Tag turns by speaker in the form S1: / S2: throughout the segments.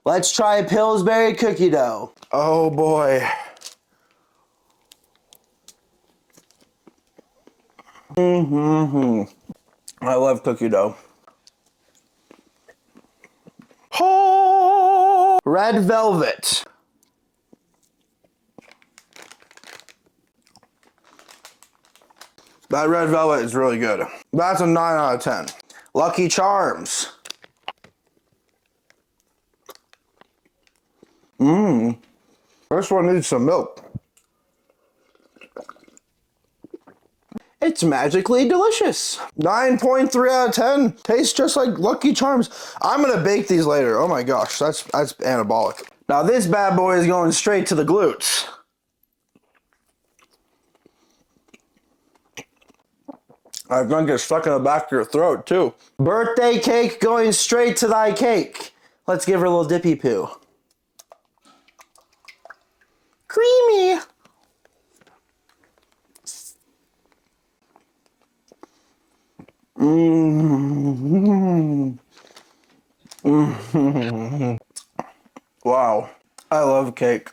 S1: Let's try Pillsbury cookie dough. Oh boy. I love cookie dough. Oh, red velvet. That red velvet is really good. That's a 9 out of 10. Lucky Charms. This one needs some milk. It's magically delicious. 9.3 out of 10. Tastes just like Lucky Charms. I'm gonna bake these later. Oh my gosh, that's anabolic. Now this bad boy is going straight to the glutes. I think it's stuck in the back of your throat too. Birthday cake going straight to thy cake. Let's give her a little dippy poo. Creamy. Wow, I love cake.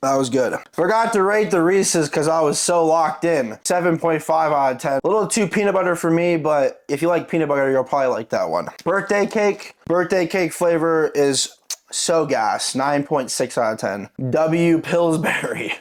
S1: That was good. Forgot to rate the Reese's because I was so locked in. 7.5 out of 10. A little too peanut butter for me, but if you like peanut butter, you'll probably like that one. Birthday cake flavor is so gas. 9.6 out of 10. W Pillsbury.